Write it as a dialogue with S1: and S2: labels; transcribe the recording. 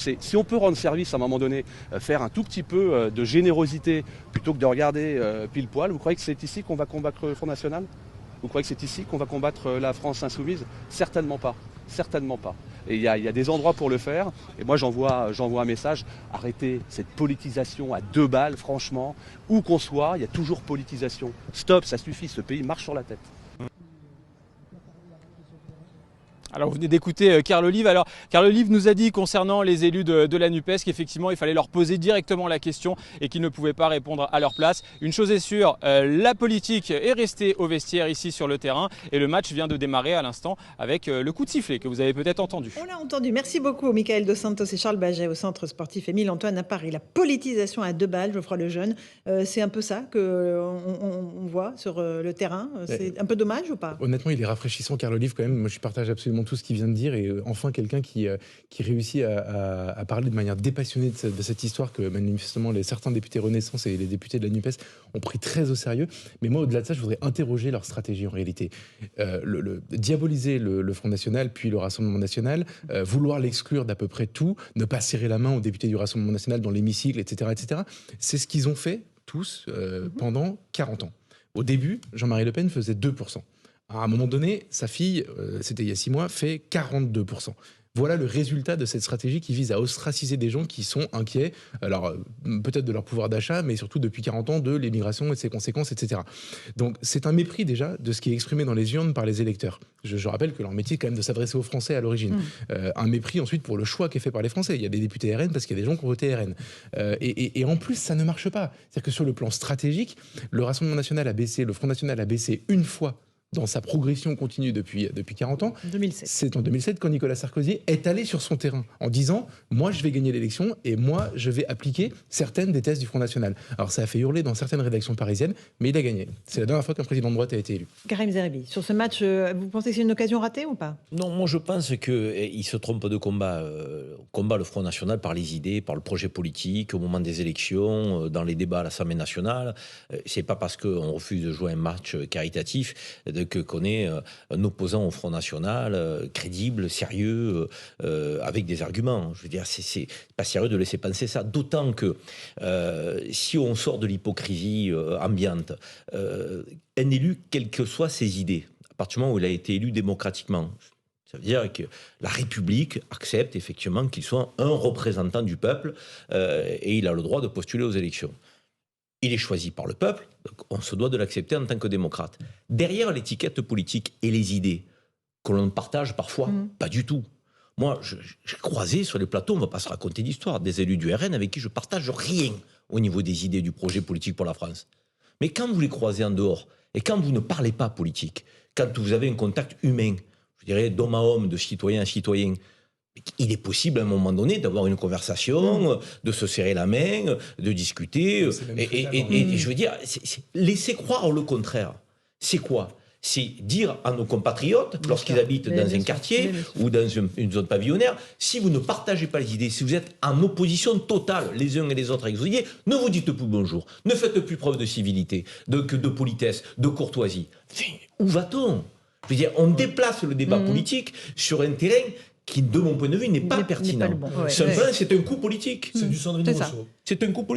S1: Si on peut rendre service à un moment donné, faire un tout petit peu de générosité plutôt que de regarder pile poil, vous croyez que c'est ici qu'on va combattre le Front National? Vous croyez que c'est ici qu'on va combattre la France insoumise? Certainement pas. Certainement pas. Et il y a des endroits pour le faire. Et moi j'envoie un message, arrêtez cette politisation à 2 balles, franchement. Où qu'on soit, il y a toujours politisation. Stop, ça suffit, ce pays marche sur la tête.
S2: Alors vous venez d'écouter Carl Olive. Alors Carl Olive nous a dit concernant les élus de la NUPES qu'effectivement il fallait leur poser directement la question et qu'ils ne pouvaient pas répondre à leur place. Une chose est sûre, la politique est restée au vestiaire ici sur le terrain et le match vient de démarrer à l'instant avec le coup de sifflet que vous avez peut-être entendu.
S3: On l'a entendu. Merci beaucoup Michael Dos Santos et Charles Baget au Centre Sportif Émile Antoine à Paris. La politisation à 2 balles, Geoffroy Lejeune, c'est un peu ça qu'on voit sur le terrain. C'est un peu dommage ou pas?
S4: Honnêtement, il est rafraîchissant, Carl Olive, quand même. Moi, je partage absolument tout ce qu'il vient de dire. Et enfin, quelqu'un qui réussit à parler de manière dépassionnée de cette histoire que manifestement certains députés Renaissance et les députés de la NUPES ont pris très au sérieux. Mais moi, au-delà de ça, je voudrais interroger leur stratégie en réalité. Diaboliser le Front National, puis le Rassemblement National, vouloir l'exclure d'à peu près tout, ne pas serrer la main aux députés du Rassemblement National dans l'hémicycle, etc., etc. C'est ce qu'ils ont fait tous pendant 40 ans. Au début, Jean-Marie Le Pen faisait 2%. À un moment donné, sa fille, c'était il y a 6 mois, fait 42%. Voilà le résultat de cette stratégie qui vise à ostraciser des gens qui sont inquiets, alors peut-être de leur pouvoir d'achat, mais surtout depuis 40 ans de l'immigration et de ses conséquences, etc. Donc c'est un mépris déjà de ce qui est exprimé dans les urnes par les électeurs. Je rappelle que leur métier est quand même de s'adresser aux Français à l'origine. Un mépris ensuite pour le choix qui est fait par les Français. Il y a des députés RN parce qu'il y a des gens qui ont voté RN. Et en plus, ça ne marche pas. C'est-à-dire que sur le plan stratégique, le Rassemblement National a baissé, le Front National a baissé une fois dans sa progression continue depuis 40 ans.
S3: 2007.
S4: C'est en 2007 quand Nicolas Sarkozy est allé sur son terrain en disant « moi, je vais gagner l'élection et moi, je vais appliquer certaines des thèses du Front National ». Alors, ça a fait hurler dans certaines rédactions parisiennes, mais il a gagné. C'est la dernière fois qu'un président de droite a été élu.
S3: Karim Zeribi, sur ce match, vous pensez que c'est une occasion ratée ou pas?
S5: Non, moi je pense qu'il se trompe de combat. On combat le Front National par les idées, par le projet politique, au moment des élections, dans les débats à l'Assemblée nationale. C'est pas parce qu'on refuse de jouer un match caritatif qu'on est un opposant au Front National, crédible, sérieux, avec des arguments. Je veux dire, c'est pas sérieux de laisser penser ça. D'autant que si on sort de l'hypocrisie ambiante, un élu, quelles que soient ses idées, à partir du moment où il a été élu démocratiquement, ça veut dire que la République accepte effectivement qu'il soit un représentant du peuple et il a le droit de postuler aux élections. Il est choisi par le peuple, donc on se doit de l'accepter en tant que démocrate. Derrière l'étiquette politique et les idées que l'on partage parfois, pas du tout. Moi, j'ai croisé sur les plateaux, on ne va pas se raconter d'histoire, des élus du RN avec qui je partage rien au niveau des idées du projet politique pour la France. Mais quand vous les croisez en dehors, et quand vous ne parlez pas politique, quand vous avez un contact humain, je dirais d'homme à homme, de citoyen à citoyen, il est possible à un moment donné d'avoir une conversation, de se serrer la main, de discuter. Et je veux dire, laisser croire le contraire. C'est quoi? C'est dire à nos compatriotes, lorsqu'ils habitent dans un quartier ou dans une zone pavillonnaire, si vous ne partagez pas les idées, si vous êtes en opposition totale les uns et les autres avec vos idées, ne vous dites plus bonjour, ne faites plus preuve de civilité, de politesse, de courtoisie. Où va-t-on? Je veux dire, on déplace le débat politique sur un terrain qui, de mon point de vue, n'est pas pertinent.
S3: Pas le bon.
S5: Simplement, c'est un coup politique.
S6: C'est du Sandrine Rousseau.
S5: C'est un coup politique.